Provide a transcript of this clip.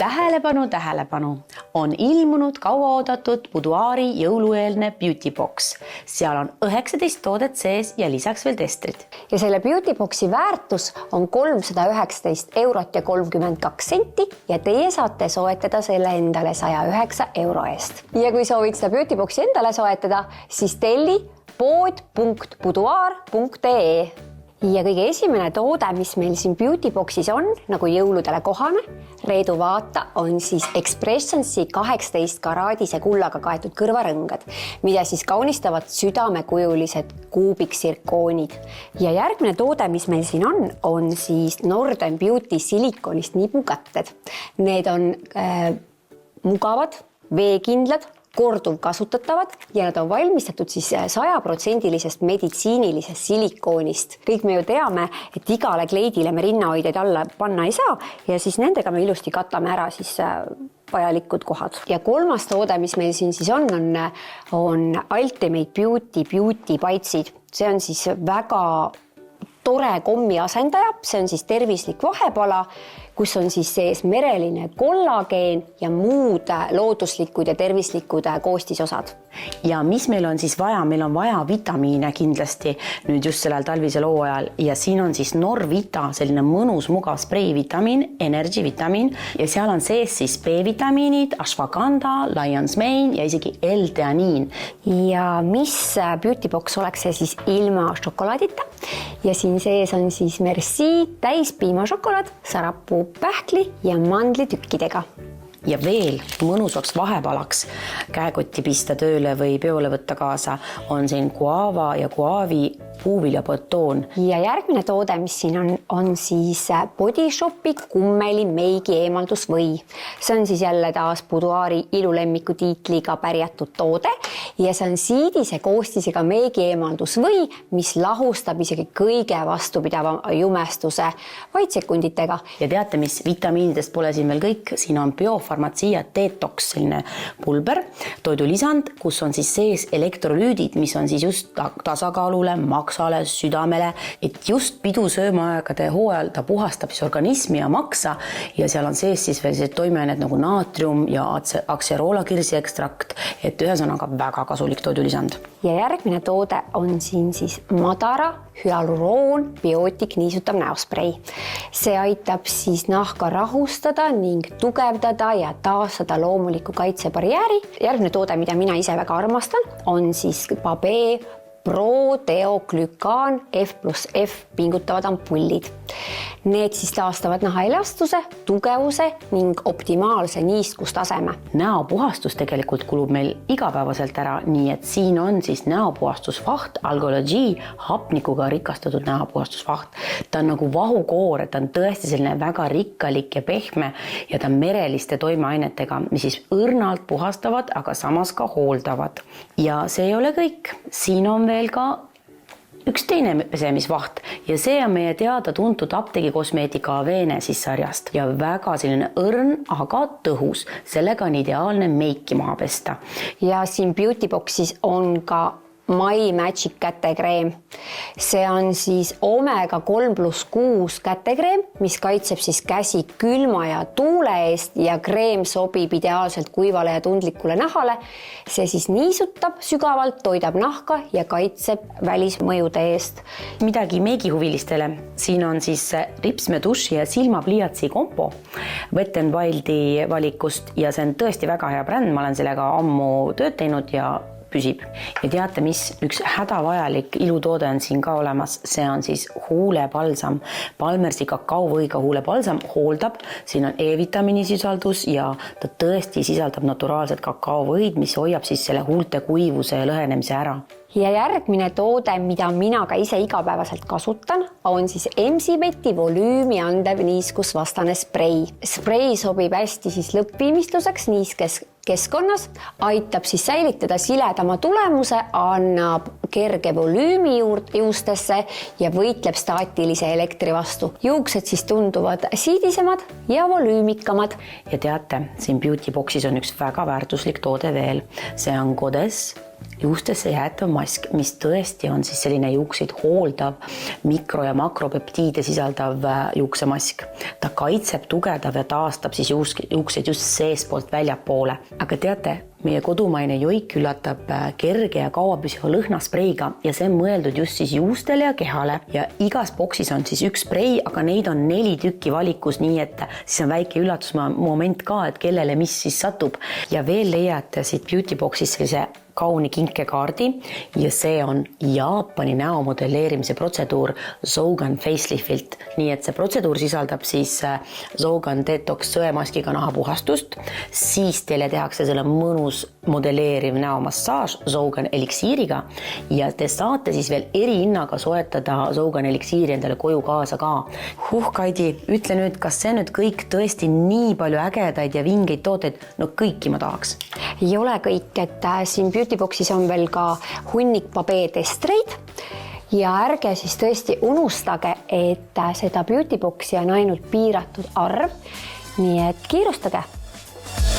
Tähelepanu, on ilmunud kauaoodatud Boudoiri jõulueelne beauty box. Seal on 19 toodet sees ja lisaks veel testrid. Ja selle beauty boxi väärtus on 319 eurot ja 32 senti ja teie saate soetada selle endale 109 euro eest. Ja kui soovid seda beauty boxi endale soetada, siis telli pood.boudoir.ee. Ja kõige esimene toode, mis meil siin beauty boxis on, nagu jõuludele kohane, Reedu vaata, on siis Expressionsi 18 karaadise kullaga kaetud kõrvarõngad, mida siis kaunistavad südamekujulised kuubiksirkoonid. Ja järgmine toode, mis meil siin on siis Northern Beauty silikonist nibukatted. Need on mugavad, veekindlad, korduv kasutatavad ja nad on valmistatud siis 100% meditsiinilisest silikoonist. Kõik me ju teame, et igale kleidile me rinnahoidjaid alla panna ei saa ja siis nendega me ilusti katame ära siis vajalikud kohad. Ja kolmas toode, mis meil siin siis on Ultimate Beauty paitsid. See on siis väga tore kommi asendaja, see on siis tervislik vahepala, kus on siis sees mereline kollageen ja muud looduslikud ja tervislikud koostisosad. Ja mis meil on siis vaja? Meil on vaja vitamiine kindlasti nüüd just sellel talvisel hooajal ja siin on siis Norvita, selline mõnus mugav spreivitamiin, energy vitamiin ja seal on sees siis B-vitamiinid, ashwagandha, lion's mane ja isegi L-teaniin. Ja mis beauty box oleks see siis ilma šokolaadita ja siin sees on siis Merci täispiimašokolaad, sarapuu pähkli ja mandlitükkidega. Ja veel mõnusaks vahepalaks käekotti pista tööle või peole võtta kaasa on siin guava ja guavi puuviljabotoon. Ja järgmine toode, mis siin on siis Body Shopi kummeli meigi eemaldusvõi. See on siis jälle taas Boudoiri ilulemmiku tiitliga pärjatud toode ja see on siidise koostisega meigi eemaldusvõi, mis lahustab isegi kõige vastupidava jumestuse vaid sekunditega. Ja teate, mis vitamiinidest pole siin veel kõik? Siin on Biofarmatsia Detox, selline pulber, toidulisand, kus on siis sees elektrolüüdid, mis on siis just tasakaalule, maksale, südamele, et just pidusöömaaegade hooajal ta puhastab siis organismi ja maksa ja seal on sees siis veel toimeained nagu naatrium ja akseroola kirsiekstrakt, et ühesõnaga väga kasulik toidulisand. Ja järgmine toode on siin siis madara hyaluroon biootik niisutav näosprei. See aitab siis nahka rahustada ning tugevdada ja taastada loomuliku kaitsebarjääri. Järgmine toode, mida mina ise väga armastan, on siis Babee Pro-Deoglükaan F+F pingutavad ampullid. Need siis taastavad naha elastuse, tugevuse ning optimaalse niiskustaseme. Näopuhastus tegelikult kulub meil igapäevaselt ära, nii et siin on siis näopuhastusvaht, Algology hapnikuga rikastatud näopuhastusvaht. Ta on nagu vahukoor, ta on tõesti selline väga rikkalik ja pehme ja ta on mereliste toimeainetega, mis siis õrnalt puhastavad, aga samas ka hooldavad. Ja see ei ole kõik. Siin on veel ka üks teine pesemisvaht ja see on meie teada tuntud apteegi kosmeetika Avenesis sarjast ja väga selline õrn, aga tõhus. Sellega on ideaalne meiki maha pesta. Ja siin beauty boxis on ka My Magic kätekreem. See on siis omega 3+6 kätekreem, mis kaitseb siis käsi külma ja tuule eest ja kreem sobib ideaalselt kuivale ja tundlikule nahale. See siis niisutab sügavalt, toidab nahka ja kaitseb välismõjude eest. Midagi meigihuvilistele. Siin on siis ripsmeduši ja silmapliiatsi kompo Wet n Wildi valikust ja see on tõesti väga hea bränd. Ma olen sellega ammu tööd teinud ja püsib. Ja teate, mis üks hädavajalik ilutoode on siin ka olemas, see on siis huulepalsam. Palmersi kakaovõiga huulepalsam hooldab, siin on E-vitamiini sisaldus ja ta tõesti sisaldab naturaalset kakaovõid, mis hoiab siis selle huulte kuivuse ja lõhenemise ära. Ja järgmine toode, mida mina ka ise igapäevaselt kasutan, on siis Emsibeti volüümi andev niiskusvastane sprei. Sprei sobib hästi siis lõppviimistluseks niiskes keskkonnas, aitab siis säilitada siledama tulemuse, annab kerge volüümi juustesse ja võitleb staatilise elektri vastu. Juuksed siis tunduvad siidisemad ja volüümikamad. Ja teate, siin beauty boxis on üks väga väärtuslik toode veel. See on Goddess juustesse jäetav mask, mis tõesti on siis selline juukseid hooldav mikro- ja makropeptiide sisaldav juuksemask. Ta kaitseb, tugevdab ja taastab siis juukseid just seespoolt väljapoole. Aga teate, meie kodumaine joik üllatab kerge ja kauapüsiva lõhnaspreiga ja see on mõeldud just siis juustele ja kehale. Ja igas boksis on siis üks sprei, aga neid on 4 tükki valikus, nii et siis on väike üllatusmoment ka, et kellele mis siis satub. Ja veel leiate siit Beauty Boxis sellise kauni kinkekaardi ja see on Jaapani näo modelleerimise protseduur Zogan Faceliftilt. Nii et see protseduur sisaldab siis Zogan Detox sõemaskiga nahapuhastust, siis teile tehakse selle mõnus modelleeriv näomassaaž Zogan eliksiiriga ja te saate siis veel erihinnaga soetada Zogan eliksiiri endale koju kaasa ka. Kaidi, ütle nüüd, kas see nüüd kõik tõesti nii palju ägedaid ja vingeid tooteid, no kõiki ma tahaks. Ei ole kõik, et siin Beauty Boxis on veel ka hunnik pabeetestreid ja ärge siis tõesti unustage, et seda Beauty Boxi on ainult piiratud arv, nii et kiirustage.